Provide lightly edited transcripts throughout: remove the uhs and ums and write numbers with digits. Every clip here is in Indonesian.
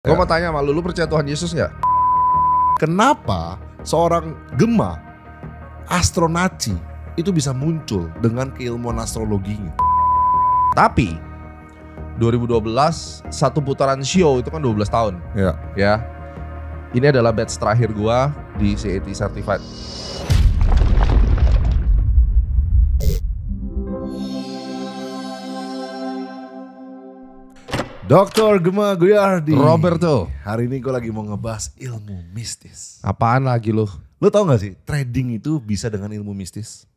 Gue mau tanya sama lu percaya Tuhan Yesus gak? Kenapa seorang Gema Astronaci itu bisa muncul dengan keilmuan astrologinya? Tapi 2012 satu putaran show itu kan 12 tahun. Ya. Ini adalah batch terakhir gua di CAT Certified. Dr. Gema Guyardi. Roberto. Hari ini gue lagi mau ngebahas ilmu mistis. Apaan lagi lu? Lo tau gak sih trading itu bisa dengan ilmu mistis?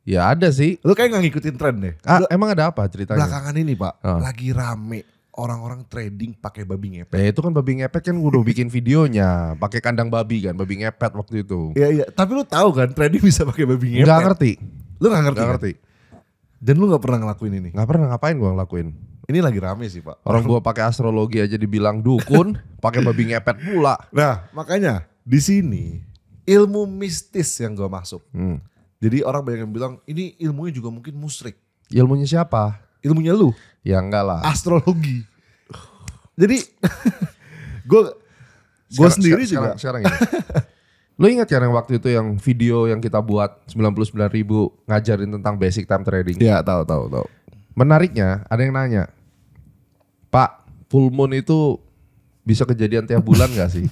Ya ada sih. Lo kayak gak ngikutin tren deh. Emang ada apa ceritanya? Belakangan ini pak, lagi rame orang-orang trading pakai babi ngepet. Itu kan babi ngepet kan gue udah bikin videonya, pakai kandang babi kan, babi ngepet waktu itu. Iya, tapi lo tahu kan trading bisa pakai babi ngepet? Gak ngerti. Lo gak ngerti? Gak kan? ngerti. Dan lo gak pernah ngelakuin ini? Gak pernah, ngapain gue ngelakuin? Ini lagi rame sih pak. Orang gue pakai astrologi aja dibilang dukun, pakai babi ngepet pula. Nah makanya di sini ilmu mistis yang gue masuk. Jadi orang banyak yang bilang ini ilmunya juga mungkin musyrik. Ilmunya siapa? Ilmunya lu? Ya enggak lah. Astrologi. Jadi gue sendiri juga. Sekarang ini. Lu ingat kan yang waktu itu yang video yang kita buat 99.000 ngajarin tentang basic time trading? Ya tahu. Menariknya ada yang nanya, Pak, full moon itu bisa kejadian tiap bulan gak sih?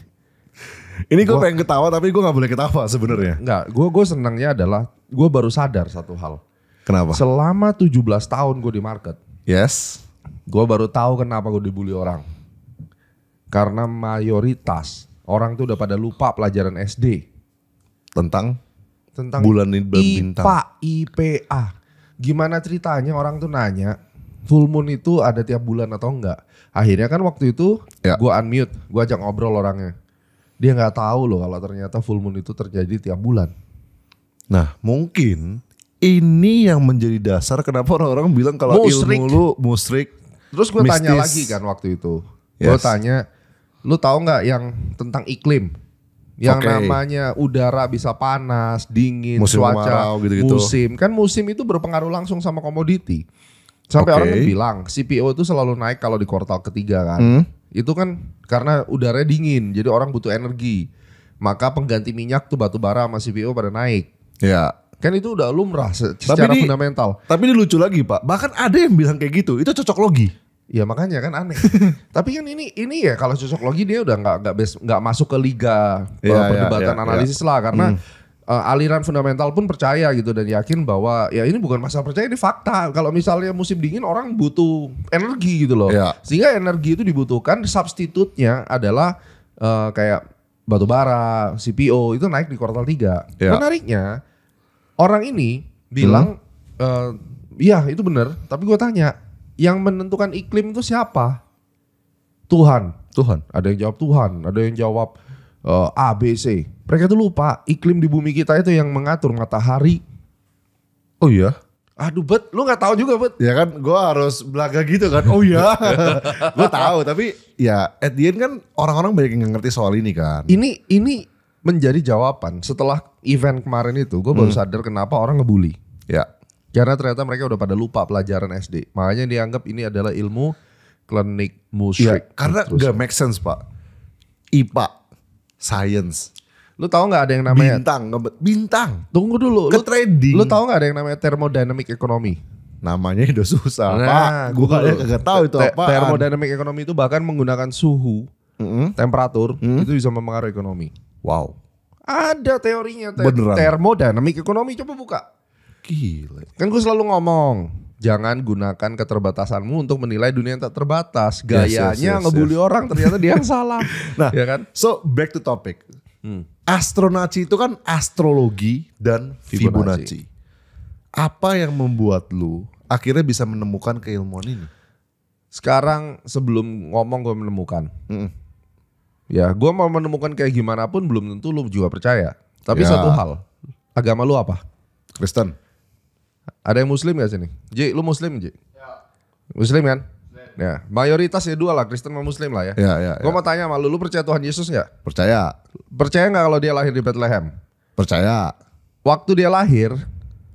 Ini gue pengen ketawa tapi gue gak boleh ketawa sebenarnya. Enggak, gue senangnya adalah gue baru sadar satu hal. Kenapa? Selama 17 tahun gue di market. Yes. Gue baru tahu kenapa gue dibully orang. Karena mayoritas orang tuh udah pada lupa pelajaran SD. Tentang bulan bintang. IPA, IPA. Gimana ceritanya orang tuh nanya full moon itu ada tiap bulan atau enggak. Akhirnya kan waktu itu gue unmute, gue ajak ngobrol orangnya. Dia gak tahu loh kalau ternyata full moon itu terjadi tiap bulan. Nah mungkin ini yang menjadi dasar kenapa orang-orang bilang kalau ilmu lu musyrik. Terus gue tanya lagi kan waktu itu. Gue tanya, lu tahu gak yang tentang iklim? Yang namanya udara bisa panas, dingin, musim cuaca, kemarau, gitu-gitu. musim. Kan musim itu berpengaruh langsung sama komoditi. Sampai orang kan bilang CPO itu selalu naik kalau di kuartal ketiga kan. Itu kan karena udaranya dingin, jadi orang butuh energi. Maka pengganti minyak tuh batu bara sama CPO pada naik. Ya. Kan itu udah lumrah secara fundamental. Tapi ini lucu lagi pak, bahkan ada yang bilang kayak gitu, itu cocok logi. Ya makanya kan aneh. Tapi kan ini ya kalau cocok logi dia udah nggak masuk ke liga perdebatan analisis lah karena aliran fundamental pun percaya gitu dan yakin bahwa ya ini bukan masalah percaya, ini fakta. Kalau misalnya musim dingin orang butuh energi gitu loh. Sehingga energi itu dibutuhkan, substitutnya adalah kayak batu bara, CPO itu naik di kuartal 3. Menariknya orang ini bilang iya itu benar, tapi gue tanya yang menentukan iklim itu siapa? Tuhan. Ada yang jawab Tuhan, ada yang jawab A, B, C. Mereka tuh lupa iklim di bumi kita itu yang mengatur matahari. Oh iya? Aduh Bet, lu gak tahu juga Bet. Ya kan gue harus belaga gitu kan. Oh iya. Gue tahu tapi ya at the end kan orang-orang banyak yang gak ngerti soal ini kan. Ini menjadi jawaban setelah event kemarin itu gue baru sadar kenapa orang ngebully. Ya. Karena ternyata mereka udah pada lupa pelajaran SD. Makanya dianggap ini adalah ilmu klinik musyrik. Ya, karena gak make sense pak. IPA, science. Lu tahu nggak ada yang namanya bintang? Tunggu dulu. Trading. Lu tahu nggak ada yang namanya thermodynamic economy? Namanya udah susah pak. Gue kagak tahu itu apa. Thermodynamic economy itu bahkan menggunakan suhu, temperatur itu bisa mempengaruhi ekonomi. Wow. Ada teorinya. Beneran? Thermodynamic economy, coba buka. Gila. Kan gue selalu ngomong, jangan gunakan keterbatasanmu untuk menilai dunia yang tak terbatas. Gayanya ngebully orang, ternyata dia yang salah. Nah, ya kan? So back to topic. Astronaci itu kan astrologi dan Fibonacci. Apa yang membuat lu akhirnya bisa menemukan keilmuan ini? Sekarang sebelum ngomong gue menemukan. Ya gue mau menemukan kayak gimana pun belum tentu lu juga percaya. Tapi satu hal, agama lu apa? Kristen. Ada yang muslim gak sini? Ji, lu muslim Ji? Ya. Muslim kan? Ya, mayoritas ya dua lah, Kristen sama Muslim lah ya. Gue mau tanya sama lu percaya Tuhan Yesus gak? Percaya. Percaya gak kalau dia lahir di Bethlehem? Percaya. Waktu dia lahir,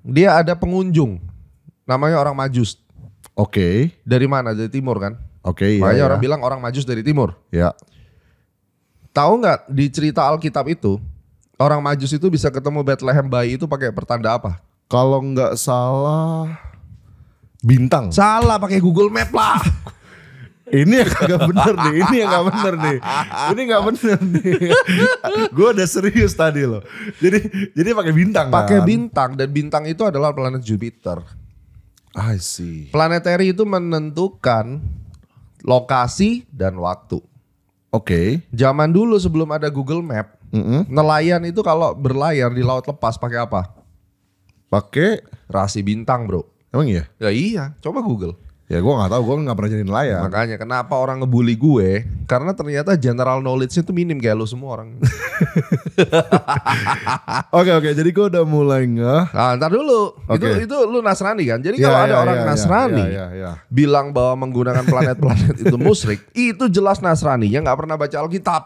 dia ada pengunjung, namanya orang Majus. Oke. Dari mana? Dari timur kan? Oke, iya. Makanya orang bilang orang Majus dari timur. Ya. Tahu nggak di cerita Alkitab itu orang Majus itu bisa ketemu Bethlehem bayi itu pakai pertanda apa? Kalau nggak salah bintang. Salah, pakai Google Map lah. Ini yang kagak bener nih, ini yang gak bener nih. Ini gak bener nih. Gue udah serius tadi loh. Jadi pakai bintang kan? Pakai bintang, dan bintang itu adalah planet Jupiter. I see. Planetary itu menentukan lokasi dan waktu. Oke. Zaman dulu sebelum ada Google Map, nelayan itu kalau berlayar di laut lepas pakai apa? Pakai Rasi bintang, bro. emang iya? Ya iya, coba Google. Ya gue nggak tahu, gue nggak pernah jadi nelayan. Makanya kenapa orang ngebully gue? Karena ternyata general knowledge-nya itu minim kayak lu semua orang. Oke, jadi gue udah mulai ngeh. Nah, ntar dulu. Oke. Itu lu Nasrani kan? Jadi kalau ada orang Nasrani bilang bahwa menggunakan planet-planet itu musyrik, itu jelas Nasraninya nggak pernah baca Alkitab.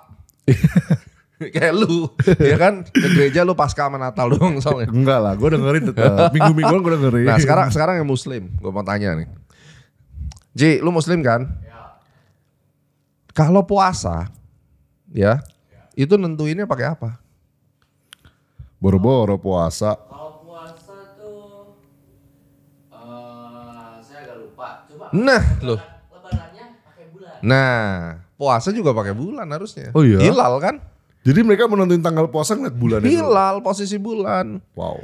Kayak lu, ya kan? Ke gereja lu pasca sama Natal doang soalnya. Enggak lah, gue dengerin tetap. Minggu-mingguan gue dengerin. Nah sekarang yang Muslim, gue mau tanya nih. Ji, lu Muslim kan? Ya. Kalau puasa, ya, itu nentuinnya pakai apa? Boro-boro puasa. Kalau puasa tuh, saya agak lupa. Coba. Nah, loh. Lebarannya pakai bulan. Nah, puasa juga pakai bulan harusnya. Oh iya? Hilal kan? Jadi mereka menentuin tanggal puasa ngeliat bulannya. Hilal, posisi bulan. Wow.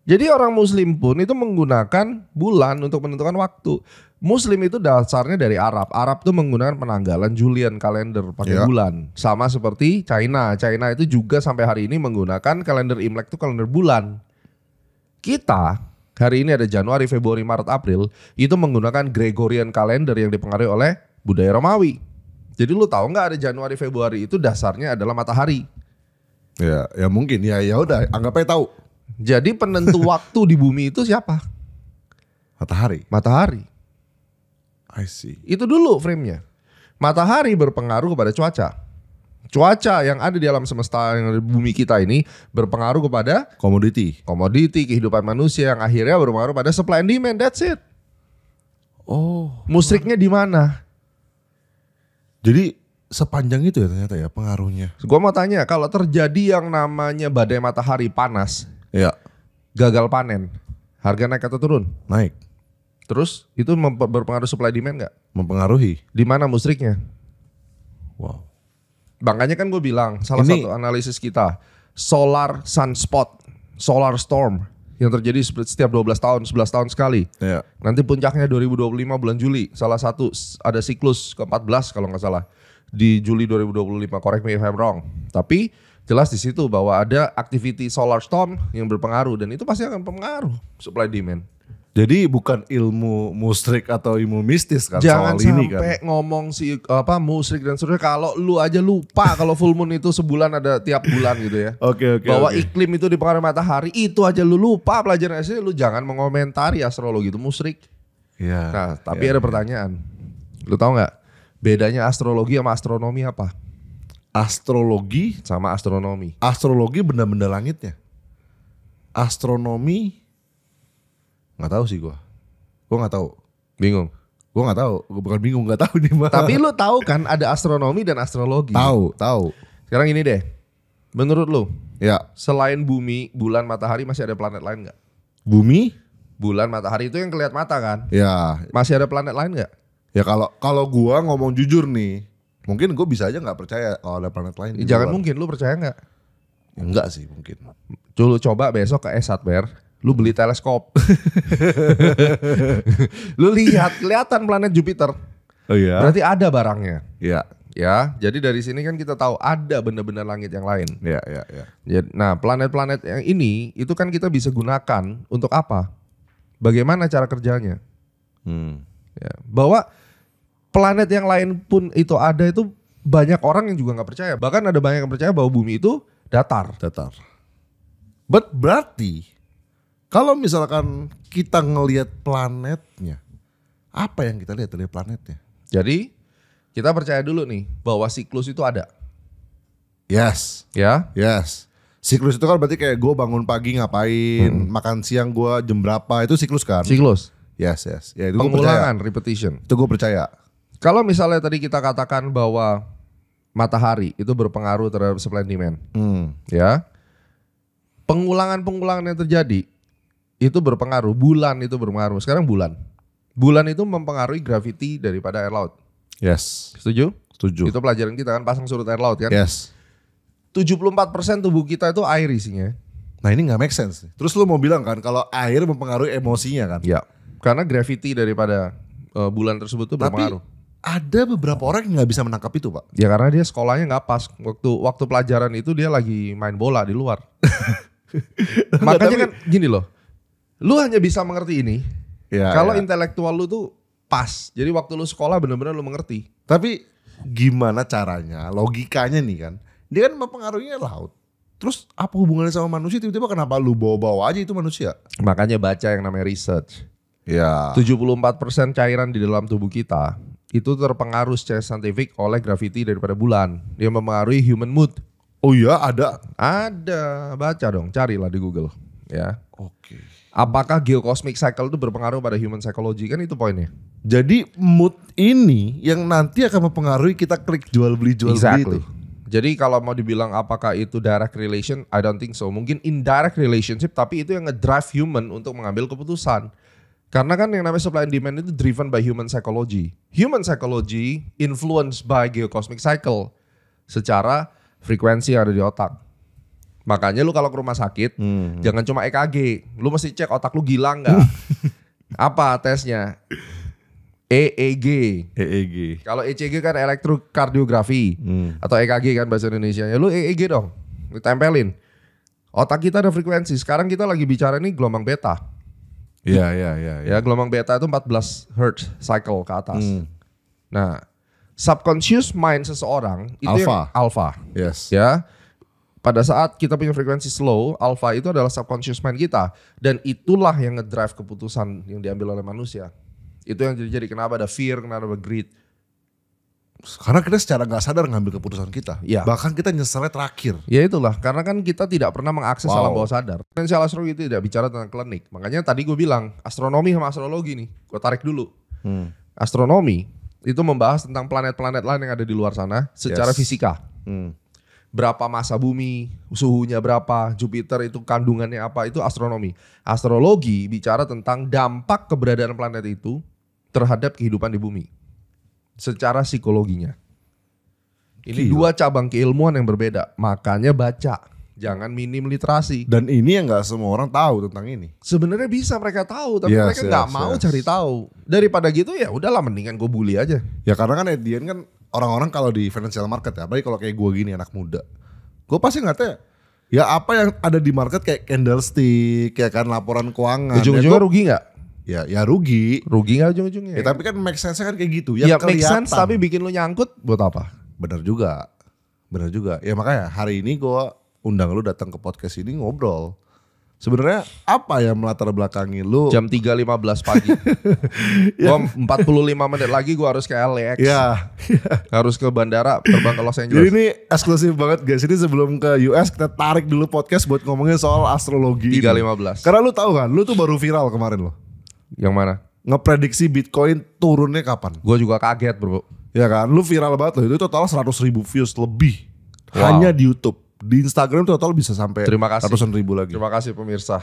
Jadi orang Muslim pun itu menggunakan bulan untuk menentukan waktu. Muslim itu dasarnya dari Arab. Arab tuh menggunakan penanggalan Julian kalender pakai bulan. Sama seperti China. China itu juga sampai hari ini menggunakan kalender Imlek itu kalender bulan. Kita hari ini ada Januari, Februari, Maret, April. Itu menggunakan Gregorian kalender yang dipengaruhi oleh budaya Romawi. Jadi lu tahu nggak ada Januari, Februari itu dasarnya adalah matahari. Ya mungkin. Ya udah, anggap aja tahu. Jadi penentu waktu di bumi itu siapa? Matahari. Matahari. I see. Itu dulu frame-nya. Matahari berpengaruh kepada cuaca. Cuaca yang ada di alam semesta yang ada di bumi kita ini berpengaruh kepada komoditi kehidupan manusia yang akhirnya berpengaruh pada supply and demand. That's it. Oh. Musyiknya di mana? Jadi sepanjang itu ya ternyata ya pengaruhnya. Gua mau tanya, kalau terjadi yang namanya badai matahari panas, ya, gagal panen, harga naik atau turun? Naik. Terus itu berpengaruh supply demand nggak? Mempengaruhi. Di mana musyiknya? Wow. Makanya kan gue bilang salah satu analisis kita, solar sunspot, solar storm yang terjadi setiap 12 tahun, 11 tahun sekali. Ya. Nanti puncaknya 2025 bulan Juli. Salah satu ada siklus ke-14 kalau nggak salah di Juli 2025. Correct me if I'm wrong. Tapi jelas di situ bahwa ada activity solar storm yang berpengaruh dan itu pasti akan mempengaruhi supply demand. Jadi bukan ilmu musyrik atau ilmu mistis kan Jangan soal ini kan. sampai ngomong musyrik dan seterusnya kalau lu aja lupa kalau full moon itu sebulan ada tiap bulan gitu ya. Oke. Bahwa iklim itu dipengaruhi matahari itu aja lu lupa pelajaran SD, lu jangan mengomentari astrologi itu musyrik. Iya. Nah, tapi ada pertanyaan. Lu tahu nggak bedanya astrologi sama astronomi apa? Astrologi Sama astronomi. Astrologi benda-benda langitnya. Astronomi nggak tahu sih gua nggak tahu. Bingung. Gua nggak tahu. Gua bukan bingung, nggak tahu nih mah. Tapi lu tahu kan ada astronomi dan astrologi. Tahu. Sekarang ini deh. Menurut lu, Ya. selain bumi, bulan, matahari masih ada planet lain nggak? Bumi? Bulan, matahari itu yang kelihatan mata kan? Ya. Masih ada planet lain nggak? Ya kalau gua ngomong jujur nih, mungkin gua bisa aja nggak percaya kalau ada planet lain. Jangan mungkin, lu percaya nggak? Enggak sih mungkin. Lu coba besok ke Esatmer, lu beli teleskop. Lu lihat, kelihatan planet Jupiter. Oh iya. Berarti ada barangnya. Iya. Ya, jadi dari sini kan kita tahu ada benda-benda langit yang lain. Iya. Nah, planet-planet yang ini itu kan kita bisa gunakan untuk apa? Bagaimana cara kerjanya? Ya, bahwa planet yang lain pun itu ada itu banyak orang yang juga nggak percaya. Bahkan ada banyak yang percaya bahwa bumi itu datar. Berarti kalau misalkan kita ngelihat planetnya, apa yang kita lihat dari planetnya? Jadi kita percaya dulu nih bahwa siklus itu ada. Yes. Ya. Yes. Siklus itu kan berarti kayak gue bangun pagi ngapain, makan siang gue jam berapa, itu siklus kan? Siklus. Yes. Ya itu gue percaya. Pengulangan, repetition. Itu gue percaya. Kalau misalnya tadi kita katakan bahwa matahari itu berpengaruh terhadap supply and demand, ya. Pengulangan yang terjadi itu berpengaruh, bulan itu berpengaruh. Sekarang bulan itu mempengaruhi gravity daripada air laut. Yes. Setuju? Setuju. Itu pelajaran kita kan, pasang surut air laut kan? Yes. 74% tubuh kita itu air isinya. Nah ini nggak make sense. Terus lu mau bilang kan kalau air mempengaruhi emosinya kan? Ya, karena gravity daripada bulan tersebut itu berpengaruh. Tapi ada beberapa orang yang nggak bisa menangkap itu, Pak. Ya karena dia sekolahnya nggak pas. Waktu pelajaran itu dia lagi main bola di luar. Makanya kan gini loh, lu hanya bisa mengerti ini Ya, kalau ya. intelektual lu tuh pas. Jadi waktu lu sekolah benar-benar lu mengerti. Tapi gimana caranya, logikanya nih kan, dia kan mempengaruhinya laut. Terus apa hubungannya sama manusia, tiba-tiba kenapa lu bawa-bawa aja itu manusia? Makanya baca yang namanya research. Ya. 74% cairan di dalam tubuh kita itu terpengaruh secara saintifik oleh gravity daripada bulan. Dia mempengaruhi human mood. Oh iya ada? Ada, baca dong, carilah di Google. Ya. Oke. Apakah geocosmic cycle itu berpengaruh pada human psychology? Kan itu poinnya. Jadi mood ini yang nanti akan mempengaruhi kita klik jual beli itu. Jadi kalau mau dibilang apakah itu direct relation, I don't think so. Mungkin indirect relationship, tapi itu yang ngedrive human untuk mengambil keputusan. Karena kan yang namanya supply and demand itu driven by human psychology. Human psychology influenced by geocosmic cycle secara frekuensi yang ada di otak. Makanya lu kalau ke rumah sakit, jangan cuma EKG. Lu mesti cek otak lu gila nggak? Apa tesnya? EEG. Kalau ECG kan elektrokardiografi atau EKG kan bahasa Indonesianya. Lu EEG dong, ditempelin. Otak kita ada frekuensi. Sekarang kita lagi bicara ini gelombang beta. Iya. Ya, gelombang beta itu 14 Hz cycle ke atas. Nah, subconscious mind seseorang itu Alpha. yang alpha. Yes. Ya. Pada saat kita punya frekuensi slow, alpha itu adalah subconscious mind kita, dan itulah yang ngedrive keputusan yang diambil oleh manusia. Itu yang jadi kenapa ada fear, kenapa ada greed. Karena kita secara nggak sadar ngambil keputusan kita. Ya. Bahkan kita nyeselnya terakhir. Ya itulah, karena kan kita tidak pernah mengakses Wow. alam bawah sadar. Potensial astrologi itu tidak bicara tentang klinik. Makanya tadi gue bilang, astronomi sama astrologi nih, gue tarik dulu. Astronomi itu membahas tentang planet-planet lain yang ada di luar sana secara Yes. fisika. Berapa massa bumi, suhunya berapa, Jupiter itu kandungannya apa, itu astronomi. Astrologi bicara tentang dampak keberadaan planet itu terhadap kehidupan di bumi. Secara psikologinya. Ini dua cabang keilmuan yang berbeda. Makanya baca, jangan minim literasi. Dan ini yang nggak semua orang tahu tentang ini. Sebenarnya bisa mereka tahu, tapi Yes, mereka nggak yes, mau yes. cari tahu. Daripada gitu ya udahlah, mendingan gue bully aja. Ya karena kan at the end kan orang-orang kalau di financial market ya, apalagi kalau kayak gue gini anak muda, gue pasti ngeliatnya ya apa yang ada di market kayak candlestick, ya kan laporan keuangan. Ujung-ujungnya rugi nggak? Ya rugi. Rugi nggak ujung-ujungnya? Ya, tapi kan make sense-nya kan kayak gitu. Ya Yang make kelihatan. sense, tapi bikin lu nyangkut buat apa? Bener juga. Ya makanya hari ini gue undang lu datang ke podcast ini ngobrol. Sebenarnya apa yang melatar belakangi lu? Jam 3.15 pagi. Gua 45 menit lagi gue harus ke LAX. Ya. Harus ke bandara, terbang ke Los Jadi Angeles. ini eksklusif banget guys. Ini sebelum ke US kita tarik dulu podcast buat ngomongin soal astrologi. 3.15. Karena lu tahu kan, lu tuh baru viral kemarin loh. Yang mana? Ngeprediksi Bitcoin turunnya kapan? Gue juga kaget bro. Ya kan, lu viral banget loh. Itu total 100.000 views lebih. Wow. Hanya di YouTube. Di Instagram total bisa sampai Terima kasih. ratusan ribu lagi. Terima kasih pemirsa.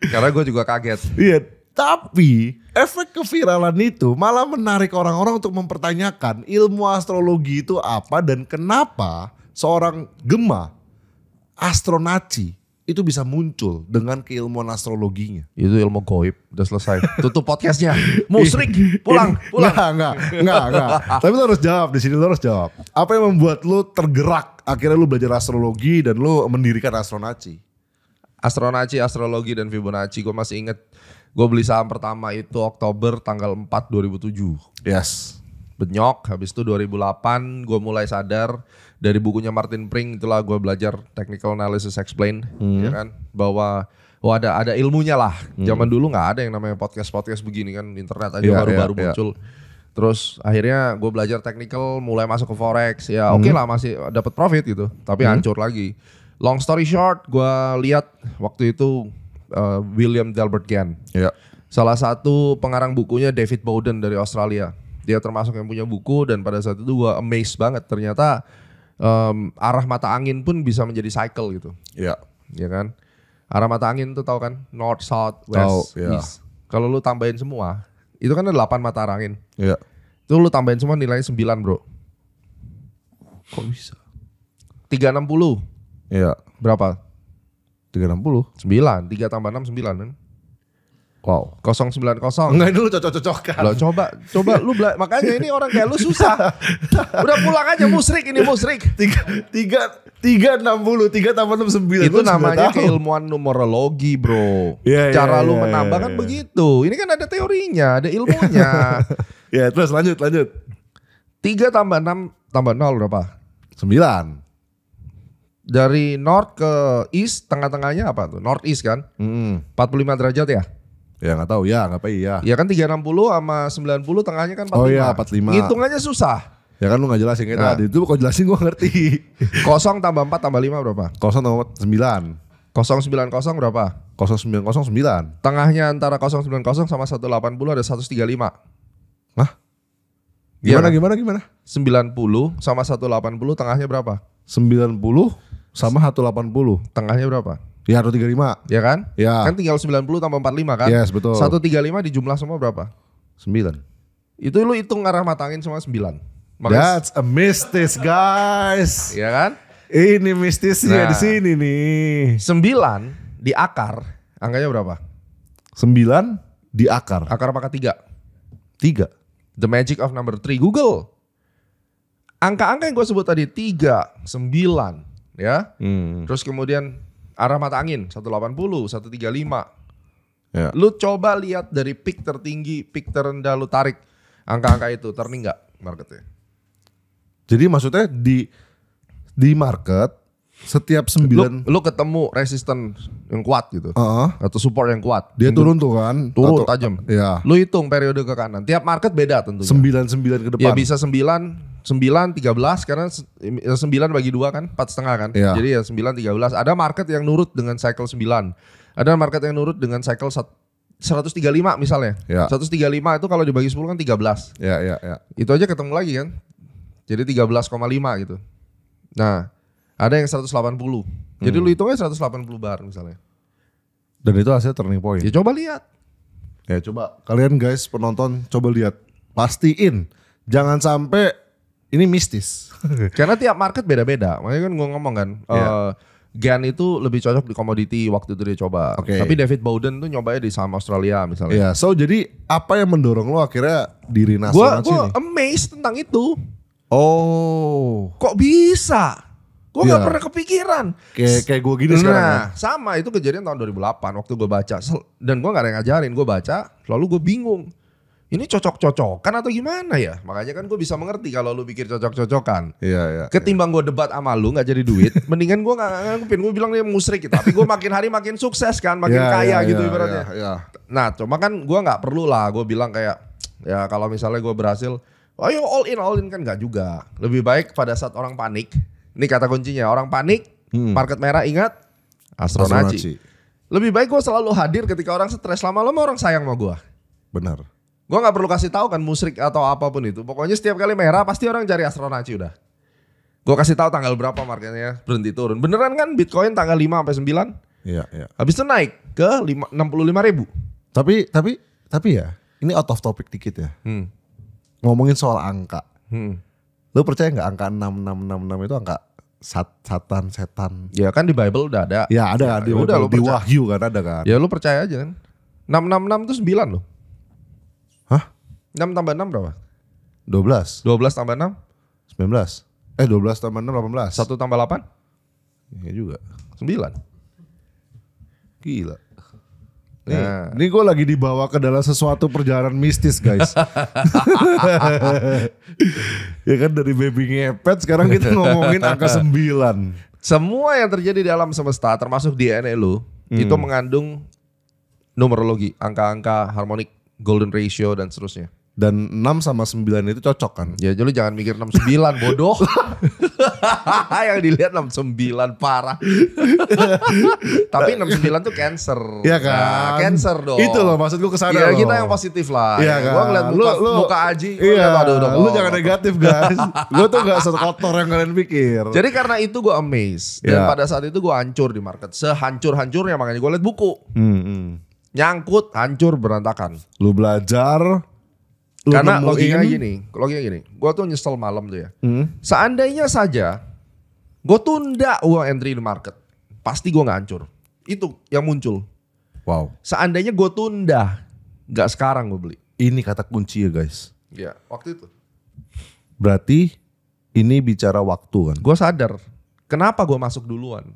Karena gue juga kaget. Iya, tapi efek keviralan itu malah menarik orang-orang untuk mempertanyakan ilmu astrologi itu apa dan kenapa seorang Gema Astronaci itu bisa muncul dengan keilmuan astrologinya. Itu ilmu goib. Udah selesai. Tutup podcastnya. Musrik. Pulang. Enggak. Tapi lu harus jawab di sini, lu harus jawab. Apa yang membuat lu tergerak akhirnya lu belajar astrologi dan lu mendirikan Astronaci? Astronaci, astrologi, dan Fibonacci. Gue masih inget. Gue beli saham pertama itu Oktober tanggal 4 2007. Yes. Benyok. Habis itu 2008 gue mulai sadar. Dari bukunya Martin Pring itulah gue belajar Technical Analysis Explained. Ya kan? Bahwa ada ilmunya lah. Zaman dulu gak ada yang namanya podcast begini kan. Internet aja baru-baru muncul. Terus akhirnya gue belajar technical, mulai masuk ke forex. Ya oke lah, masih dapat profit gitu. Tapi hancur lagi. Long story short, gue lihat waktu itu William Delbert Gann. Ya. Salah satu pengarang bukunya David Bowden dari Australia. Dia termasuk yang punya buku dan pada saat itu gue amazed banget ternyata arah mata angin pun bisa menjadi cycle gitu. Iya. Ya kan? Arah mata angin tuh tahu kan? North, South, West, East. Kalau lu tambahin semua, itu kan ada 8 mata angin. Iya. Itu lu tambahin semua nilainya 9 bro. Kok bisa? 360. Iya. Berapa? 360. 9. 3 tambah 6, 9 kan? Wow. 090. Enggak, dulu cocok-cocokan. Lo coba lu makanya ini orang kayak lu susah. Udah pulang aja musrik ini musrik. 360, 3 tambah 6, 9. Itu namanya keilmuan numerologi bro. Cara lu menambah kan begitu. Ini kan ada teorinya, ada ilmunya. Ya terus lanjut. 3 tambah 6 tambah 0 berapa? 9. Dari north ke east, tengah-tengahnya apa tuh? North east kan? 45 derajat ya? Ya gak tahu ya, ngapain ya. Ya kan 360 sama 90 tengahnya kan 45. Oh iya 45. Ngitungannya susah. Ya kan lu gak jelasin kayak tadi. Itu kok jelasin gue ngerti. 0 tambah 4 tambah 5 berapa? 0 tambah 9. 090 berapa? 090 9. Tengahnya antara 090 sama 180 ada 135. Hah? Iya Gimana? kan? 90 sama 180 tengahnya berapa? 90 sama 180. Tengahnya berapa? Ya 135. Ya kan? Ya. Kan tinggal 90 tambah 45 kan? Yes, betul. 135 dijumlah semua berapa? 9. Itu lu hitung arah mata angin semua 9. That's a mistis guys. Iya kan? Ini mistisnya di sini nih. 9 di akar, angkanya berapa? 9 di akar. Akar pangkat 3. 3. The magic of number 3. Google. Angka-angka yang gue sebut tadi 3, 9 ya. Terus kemudian arah mata angin 180, 135. Ya. Lu coba lihat dari peak tertinggi, peak terendah lu tarik angka-angka itu, turning nggak marketnya? Jadi maksudnya di market setiap 9 lu ketemu resisten yang kuat gitu. Atau support yang kuat. Dia turun tuh kan? Turun tajam. Ya. Lu hitung periode ke kanan. Tiap market beda tentunya. 9 ke depan. Ya bisa 9, 13 karena 9 bagi 2 kan 4,5 kan. Ya. Jadi ya 9, 13. Ada market yang nurut dengan cycle 9. Ada market yang nurut dengan cycle 135 misalnya. Ya. 135 itu kalau dibagi 10 kan 13. Ya. Itu aja ketemu lagi kan. Jadi 13,5 gitu. Nah, ada yang 180. Jadi lu hitungnya 180 bar misalnya. Dan itu hasilnya turning point. Ya coba lihat. Ya coba kalian guys penonton coba lihat. Pastiin. Jangan sampai ini mistis. Karena tiap market beda-beda. Makanya kan gue ngomong kan. Gan itu lebih cocok di komoditi waktu itu dia coba. Okay. Tapi David Bowden tuh nyobanya di saham Australia misalnya. Ya, so jadi apa yang mendorong lo akhirnya diri Gue Nasrani? amazed tentang itu. Oh. Kok bisa? Gue Iya. gak pernah kepikiran. Kayak gue gini sekarang kan. Nah sama itu kejadian tahun 2008 waktu gue baca. Dan gue gak ada yang ngajarin. Gue baca lalu gue bingung. Ini cocok-cocokan atau gimana ya? Makanya kan gue bisa mengerti kalau lu pikir cocok-cocokan. Iya. Ketimbang gue debat sama lu gak jadi duit. Mendingan gue gak nganggepin. Gue bilang dia musrik gitu. Tapi gue makin hari makin sukses kan. Makin kaya gitu ibaratnya. Iya. Nah cuma kan gue gak perlu lah. Gue bilang kayak ya kalau misalnya gue berhasil. Ayo all in kan gak juga. Lebih baik pada saat orang panik. Ini kata kuncinya. Orang panik. Market merah ingat. Astronaci. Lebih baik gue selalu hadir ketika orang stres. Lama-lama orang sayang sama gue. Benar. Gue gak perlu kasih tahu kan musrik atau apapun itu. Pokoknya setiap kali merah pasti orang cari Astronaci udah. Gue kasih tahu tanggal berapa marketnya berhenti turun. Beneran kan Bitcoin tanggal 5 sampai 9. Iya. Habis itu naik ke 65.000. Tapi ya, ini out of topic dikit ya. Ngomongin soal angka. Lu percaya nggak angka 6666 itu angka setan? Ya kan di Bible udah ada. Ya ada di Wahyu kan ada kan. Ya lu percaya aja kan. 666 itu 9 loh. Hah? 6 tambah 6 berapa? 12. 12 tambah 6? 19. 12 tambah 6 18. 1 tambah 8? Iya juga. 9. Gila. Nah. Ini gue lagi dibawa ke dalam sesuatu perjalanan mistis guys. Ya kan dari baby ngepet sekarang kita ngomongin angka 9. Semua yang terjadi di alam semesta termasuk DNA lu itu mengandung numerologi, angka-angka harmonik, golden ratio dan seterusnya. Dan 6 sama 9 itu cocok kan? Ya jadi lu jangan mikir 69 bodoh. Yang dilihat 69 parah. Tapi 69 tuh cancer. Iya kan? Nah, cancer dong. Itu loh maksud gue kesana Iya loh. kita yang positif lah. Iya Ya, kan? gua ngeliat muka Aji. gua Iya, ngeliat, aduh, udah lu kotor. jangan negatif guys. Gue tuh gak sekotor yang kalian pikir. Jadi karena itu gue amazed. Dan Iya. pada saat itu gue hancur di market. Sehancur-hancurnya makanya gue liat buku. Nyangkut, hancur, berantakan. Lu belajar. Lu Karena nemuin. logikanya gini, gue tuh nyesel malam tuh ya. Seandainya saja gue tunda uang entry di market, pasti gue nggak hancur. Itu yang muncul. Wow. Seandainya gue tunda, nggak sekarang gue beli. Ini kata kunci ya guys. Ya waktu itu. Berarti ini bicara waktu kan? Gue sadar, kenapa gue masuk duluan.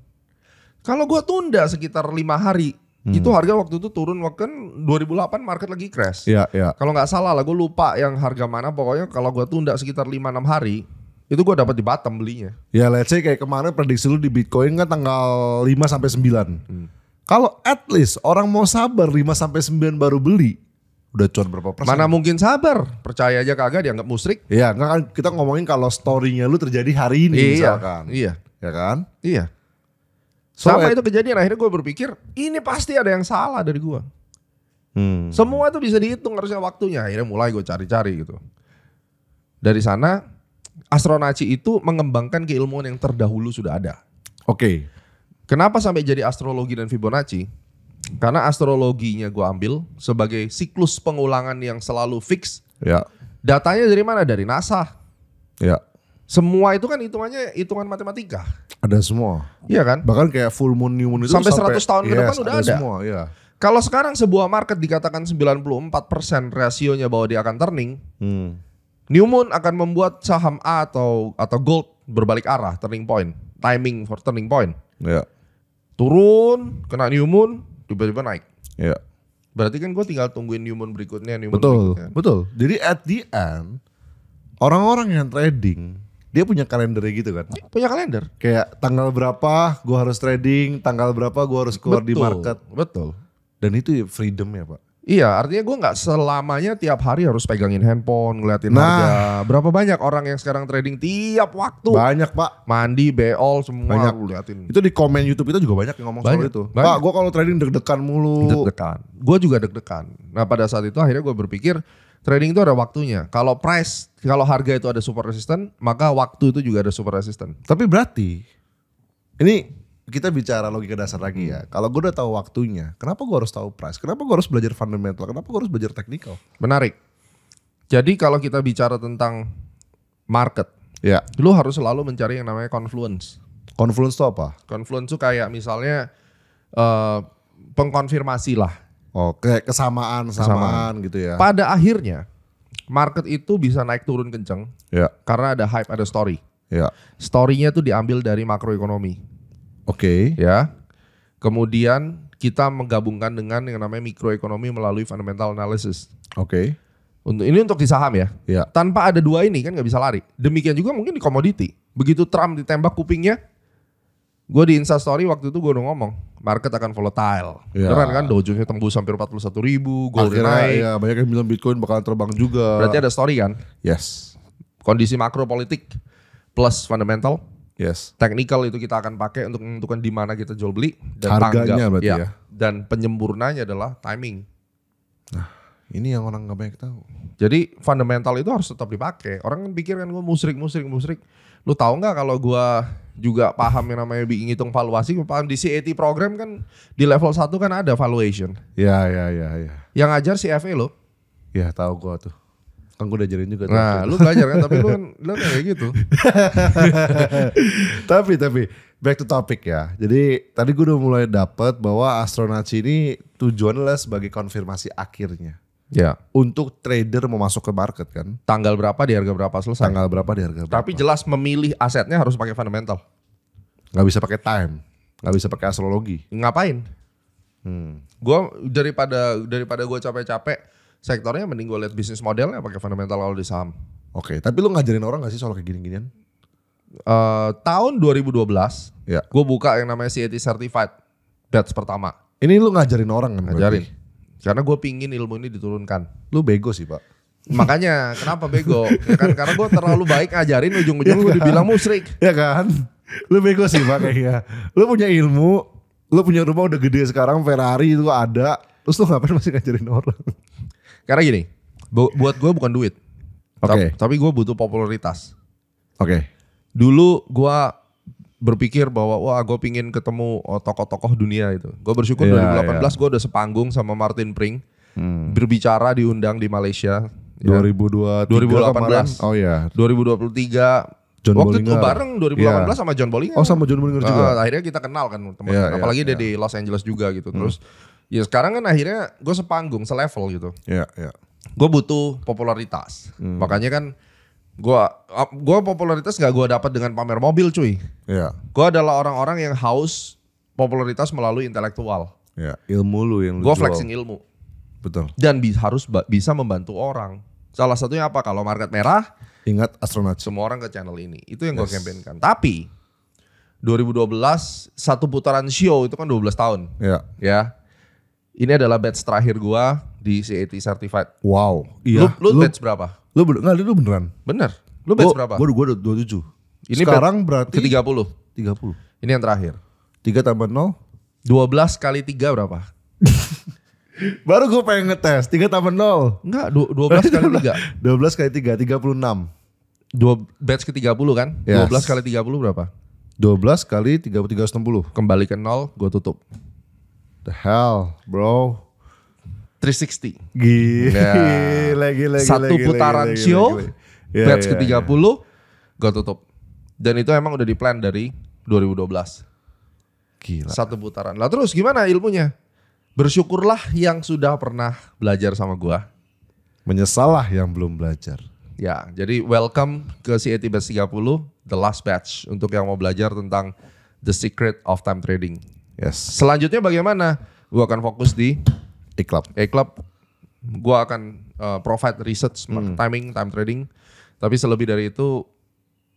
Kalau gue tunda sekitar 5 hari, itu harga waktu itu turun, kan 2008 market lagi crash. Iya, iya. Kalau nggak salah lah, gue lupa yang harga mana. Pokoknya kalau gue tunda sekitar 5-6 hari, itu gue dapat di bottom belinya. Ya let's say kayak kemarin prediksi lu di Bitcoin kan tanggal 5 sampai 9. Kalau at least orang mau sabar 5 sampai 9 baru beli, udah cuan berapa persen? Mana mungkin sabar, percaya aja kagak dianggap musyrik. Iya, enggak kan kita ngomongin kalau story-nya lu terjadi hari ini misalkan. Iya, Ya kan? iya. So, Sama itu kejadian, akhirnya gue berpikir ini pasti ada yang salah dari gue. Semua itu bisa dihitung harusnya waktunya. Akhirnya mulai gue cari-cari gitu. Dari sana Astronaci itu mengembangkan keilmuan yang terdahulu sudah ada. Oke. Kenapa sampai jadi astrologi dan Fibonacci? Karena astrologinya gue ambil sebagai siklus pengulangan yang selalu fix. Ya. Datanya dari mana? Dari NASA. Ya. Semua itu kan hitungannya hitungan matematika. Ada semua. Iya kan? Bahkan kayak full moon, new moon itu Sampai 100 tahun ke depan udah ada. semua, ya. Kalau sekarang sebuah market dikatakan 94% rasionya bahwa dia akan turning, new moon akan membuat saham A atau gold berbalik arah, turning point, timing for turning point. Ya. Turun, kena new moon, tiba-tiba naik. Ya. Berarti kan gue tinggal tungguin new moon berikutnya, new moon Betul. berikutnya. Betul. Jadi at the end orang-orang yang trading dia punya kalendernya gitu kan. Punya kalender. Kayak tanggal berapa gue harus trading, tanggal berapa gue harus keluar di market. Betul. Dan itu freedom ya Pak. Iya, artinya gue nggak selamanya tiap hari harus pegangin handphone, ngeliatin Nah. harga. Berapa banyak orang yang sekarang trading tiap waktu. Banyak Pak. Mandi, beol, semua Banyak. lu liatin. Itu di komen YouTube itu juga banyak yang ngomong soal Banyak, itu. banyak. Pak gue kalau trading deg-degan mulu. Deg-degan. Gue juga deg-degan. Nah pada saat itu akhirnya gue berpikir trading itu ada waktunya. Kalau harga itu ada support resistance, maka waktu itu juga ada support resistance. Tapi berarti ini kita bicara logika dasar lagi ya. Kalau gue udah tahu waktunya, kenapa gue harus tahu price? Kenapa gue harus belajar fundamental? Kenapa gue harus belajar technical? Menarik. Jadi kalau kita bicara tentang market, Ya. lu harus selalu mencari yang namanya confluence. Confluence itu apa? Confluence itu kayak misalnya pengkonfirmasi lah. Oh, kayak kesamaan gitu ya. Pada akhirnya market itu bisa naik turun kenceng Ya. karena ada hype, ada story. Ya. Story-nya tuh diambil dari makroekonomi. Oke. Ya. Kemudian kita menggabungkan dengan yang namanya mikroekonomi melalui fundamental analysis. Oke. Untuk di saham ya. Ya. Tanpa ada dua ini kan nggak bisa lari. Demikian juga mungkin di komoditi. Begitu Trump ditembak kupingnya, gue di Instastory waktu itu gue udah ngomong, market akan volatile. Ya. Beneran kan, Dow Jones tembus hampir 41.000, gold Akhirnya naik. ya banyak yang bilang Bitcoin bakalan terbang juga. Berarti ada story kan. Yes. Kondisi makro politik plus fundamental. Yes. Technical itu kita akan pakai untuk menentukan di mana kita jual beli dan Harganya berarti ya. Dan penyempurnanya adalah timing. Ini yang orang nggak banyak tahu. Jadi fundamental itu harus tetap dipakai. Orang kan pikir kan gue musrik. Lu tahu nggak kalau gue juga paham yang namanya ngitung valuasi, gue paham di CAT program kan di level 1 kan ada valuation. Ya. Yang ngajar CFA lo. Ya tahu gua tuh. Kan gue udah ajarin juga. Nah, lu belajar kan, tapi lu kan kayak gitu. tapi back to topic ya. Jadi tadi gue udah mulai dapet bahwa Astronaci ini tujuannya adalah sebagai konfirmasi akhirnya. Ya. Untuk trader mau masuk ke market kan. Tanggal berapa di harga berapa selesai. Tanggal berapa di harga berapa. Tapi jelas memilih asetnya harus pakai fundamental. Gak bisa pakai time. Gak bisa pakai astrologi. Ngapain? Gua daripada gue capek-capek sektornya, mending gue lihat bisnis modelnya pakai fundamental kalau di saham. Oke, tapi lu ngajarin orang gak sih soal kayak gini-ginian? Tahun 2012 Ya. gue buka yang namanya CAT Certified batch pertama. Ini lu ngajarin orang kan? berarti? Ngajarin. Karena gue pingin ilmu ini diturunkan. Lu bego sih Pak. Makanya kenapa bego? Ya kan karena gue terlalu baik ngajarin ujung-ujung gue dibilang musyrik. Ya kan? Lu bego sih makanya. Lu punya ilmu, lu punya rumah udah gede sekarang, Ferrari itu ada, terus lu ngapain masih ngajarin orang? Karena gini, buat gue bukan duit. Oke. Tapi gue butuh popularitas. Oke. Dulu gue berpikir bahwa wah gue pingin ketemu tokoh-tokoh dunia itu. Gue bersyukur Iya, 2018 gue udah sepanggung sama Martin Pring. Berbicara diundang di Malaysia. 2023 2018. kemarin. Oh iya. 2023. John Waktu itu Bollinger. bareng 2018 sama John Bollinger. Oh sama John Bollinger juga. Akhirnya kita kenal kan teman. Iya, Apalagi iya, dia di Los Angeles juga gitu. Terus ya sekarang kan akhirnya gue sepanggung, selevel gitu. Iya, iya. Gue butuh popularitas. Makanya kan gue popularitas gak gue dapat dengan pamer mobil cuy. Iya. Gue adalah orang-orang yang haus popularitas melalui intelektual. Iya, ilmu lu yang lu Gue jual. flexing ilmu. Betul. Dan harus bisa membantu orang. Salah satunya apa? Kalau market merah, Ingat astronot. semua orang ke channel ini. Itu yang gue campaignkan. Tapi 2012 satu putaran show itu kan 12 tahun. Iya. Ya. Ini adalah batch terakhir gue di CAT Certified. Wow. Iya. Lu batch berapa? Lu beneran. Bener. Lu batch berapa? Gue udah 27. Ini sekarang berarti ke 30. 30. Ini yang terakhir. 3 tambah 0. 12 kali 3 berapa? Baru gue pengen ngetes. 3 tambah 0. Enggak, 12 kali 3. 12 kali 3, 36. Batch ke 30 kan? Yes. 12 kali 30 berapa? 12 kali 360. Kembali ke 0, gue tutup. The hell, bro. 360. Gila. Satu putaran show, batch ke 30, gue tutup. Dan itu emang udah di plan dari 2012. Gila. Satu putaran. Lah terus gimana ilmunya? Bersyukurlah yang sudah pernah belajar sama gue. Menyesal lah yang belum belajar. Ya, jadi welcome ke CAT Batch 30, the last batch. Untuk yang mau belajar tentang the secret of time trading. Yes. Selanjutnya bagaimana? Gue akan fokus di Iklab. A-Club. Gue akan provide research, timing, time trading. Tapi selebih dari itu,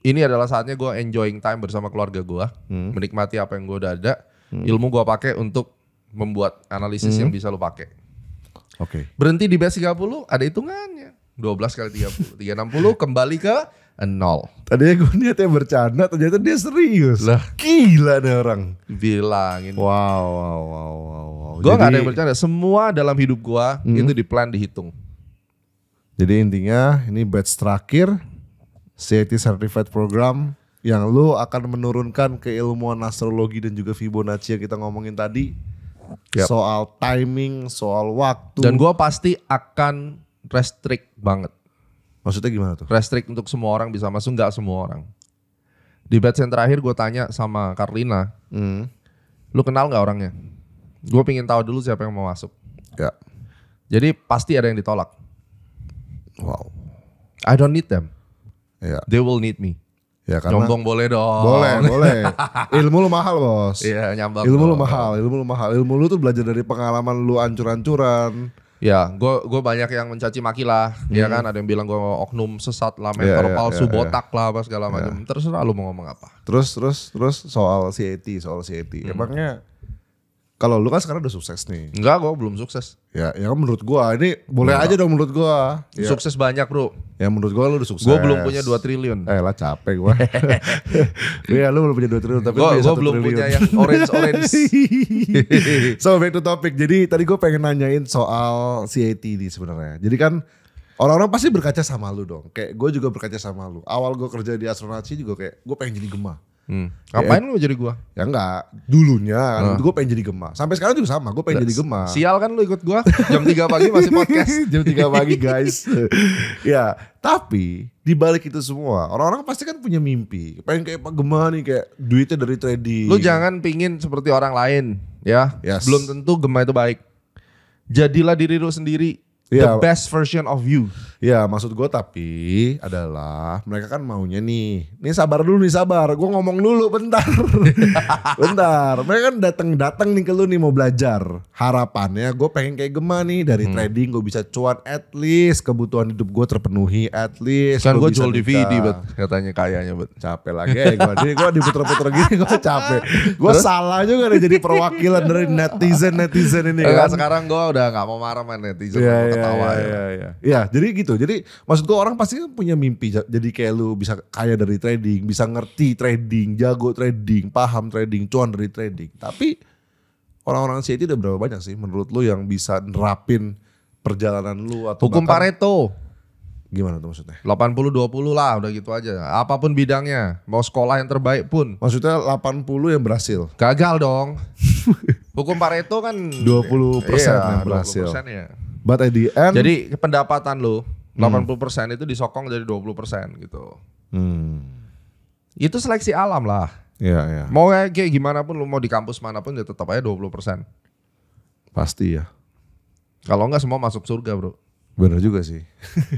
ini adalah saatnya gue enjoying time bersama keluarga gue. Menikmati apa yang gue udah ada. Ilmu gue pakai untuk membuat analisis yang bisa lo pakai. Oke. Berhenti di batch 30, ada hitungannya. 12 kali 30, 360 kembali ke 0. Tadinya gue niatnya bercanda, ternyata dia serius. Lah. Gila nih orang. Bilangin. Wow. Gue gak ada yang bercanda. Semua dalam hidup gue itu di plan, dihitung. Jadi intinya ini batch terakhir CAT Certified Program yang lu akan menurunkan keilmuan astrologi dan juga Fibonacci yang kita ngomongin tadi. Yap. Soal timing, soal waktu. Dan gue pasti akan restrict banget. Maksudnya gimana tuh? Restrict untuk semua orang bisa masuk, gak semua orang. Di batch yang terakhir gue tanya sama Carlina, lu kenal gak orangnya? Gue pengen tahu dulu siapa yang mau masuk. Ya. Jadi pasti ada yang ditolak. Wow. I don't need them. Ya. They will need me. Ya karena Nyombong boleh dong. boleh. Ilmu lu mahal, Bos. Iya, nyambang. Ilmu lu dong. mahal. Ilmu lu tuh belajar dari pengalaman lu ancur-ancuran. Ya, gue banyak yang mencaci maki lah, ya kan. Ada yang bilang gue oknum sesat lah, mentor Iya, palsu, iya. botak lah, apa segala macam. Terserah lu mau ngomong apa. Terus soal CAT. Emangnya kalau lu kan sekarang udah sukses nih. Enggak, gue belum sukses. Ya menurut gua ini boleh aja dong menurut gua. Ya, Sukses banyak bro. ya menurut gua lu udah sukses. Gue belum punya 2 triliun. Lah capek gua. Iya lu belum punya 2 triliun tapi Gue punya 1 belum triliun. punya yang orange. So back to topic. Jadi tadi gue pengen nanyain soal CAT nih sebenarnya. Jadi kan orang-orang pasti berkaca sama lu dong. Kayak gue juga berkaca sama lu. Awal gue kerja di Astronauts juga kayak gue pengen jadi Gema. Ngapain lu jadi gue? Ya enggak, dulunya kan gue pengen jadi Gema. Sampai sekarang juga sama, gue pengen jadi Gema. Sial kan lu ikut gue jam 3 pagi masih podcast. Jam 3 pagi guys. Ya, tapi di balik itu semua, orang-orang pasti kan punya mimpi. Pengen kayak Pak Gema nih, kayak duitnya dari trading. Lu jangan pingin seperti orang lain ya. Yes. Belum tentu Gema itu baik. Jadilah diri lu sendiri. Iya. The best version of you. Ya maksud gue tapi adalah mereka kan maunya nih sabar dulu nih sabar. Gue ngomong dulu bentar. Bentar. Mereka kan datang nih ke lu nih mau belajar. Harapannya gue pengen kayak Gema nih dari trading gue bisa cuan at least kebutuhan hidup gue terpenuhi at least. Kan gue bisa jual DVD nikah. bet katanya kayaknya bet. Capek lagi gue diputer-puter gini gue capek. Gue salah juga nih jadi perwakilan dari netizen ini Enggak, kan. sekarang gue udah gak mau marah sama netizen. Iya, Karena ketawa ya. Iya, jadi gitu. Jadi maksud gue orang pasti kan punya mimpi. Jadi kayak lu bisa kaya dari trading, bisa ngerti trading, jago trading, paham trading, cuan dari trading. Tapi orang-orang CIT udah berapa banyak sih menurut lu yang bisa nerapin perjalanan lu atau Hukum Pareto. Gimana tuh maksudnya? 80-20 lah udah gitu aja. Apapun bidangnya, mau sekolah yang terbaik pun. Maksudnya 80 yang berhasil. Gagal dong. Hukum Pareto kan 20% iya, yang berhasil. 20% ya. But at the end, Jadi pendapatan lu 80% itu disokong jadi 20% gitu. Itu seleksi alam lah. Iya. Mau kayak gimana pun lu mau di kampus manapun ya tetap aja 20%. Pasti ya. Kalau enggak semua masuk surga, Bro. Bener juga sih.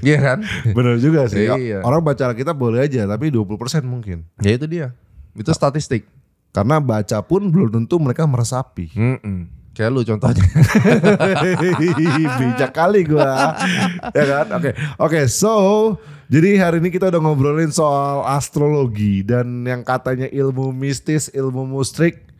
Iya kan? Bener juga sih. Iya. Orang baca kita boleh aja, tapi 20% mungkin. Ya itu dia. Itu statistik. Karena baca pun belum tentu mereka meresapi. Kayak lu contohnya. Bijak kali gua. Ya kan? Oke. So, jadi hari ini kita udah ngobrolin soal astrologi dan yang katanya ilmu mistis, ilmu mustrik.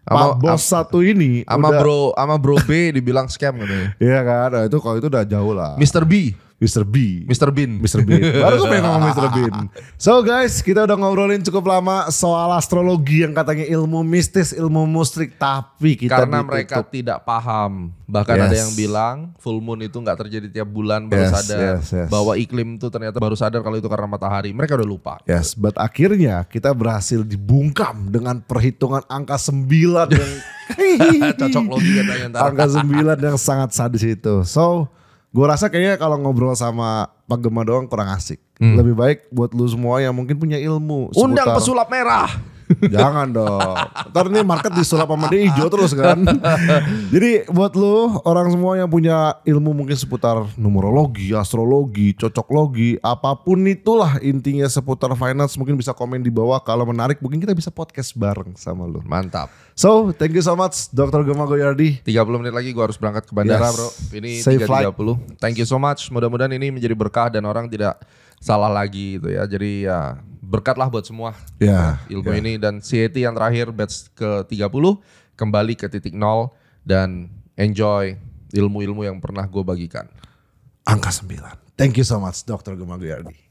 Pak bos satu ini sama bro B dibilang scam katanya. Iya kan? Nah, itu kalau itu udah jauh lah. Mr. B. Mr. Bean. Baru gue pengen ngomong Mr. Bean. So guys, kita udah ngobrolin cukup lama soal astrologi yang katanya ilmu mistis, ilmu mustrik, tapi kita karena mereka tidak paham. Bahkan ada yang bilang full moon itu nggak terjadi tiap bulan, baru sadar bahwa iklim itu ternyata baru sadar kalau itu karena matahari. Mereka udah lupa. Yes, but akhirnya kita berhasil dibungkam dengan perhitungan angka 9 yang cocok logi katanya ntar. Angka 9 yang sangat sadis itu. So, gue rasa kayaknya kalau ngobrol sama Pak Gema doang kurang asik. Lebih baik buat lu semua yang mungkin punya ilmu undang pesulap merah. Jangan dong. Ntar nih market disulap sama dia hijau terus kan. Jadi buat lu orang semua yang punya ilmu mungkin seputar numerologi, astrologi, cocoklogi, apapun itulah intinya seputar finance, mungkin bisa komen di bawah. Kalau menarik mungkin kita bisa podcast bareng sama lu. Mantap. So thank you so much Dr. Gema Goyardi. 30 menit lagi gue harus berangkat ke bandara bro. Ini 3.30. Thank you so much. Mudah-mudahan ini menjadi berkah dan orang tidak salah lagi gitu ya. Jadi ya berkatlah buat semua ilmu ini. Dan CIT yang terakhir batch ke-30 kembali ke titik nol dan enjoy ilmu-ilmu yang pernah gue bagikan. Angka 9. Thank you so much Dr. Gema Goyardi.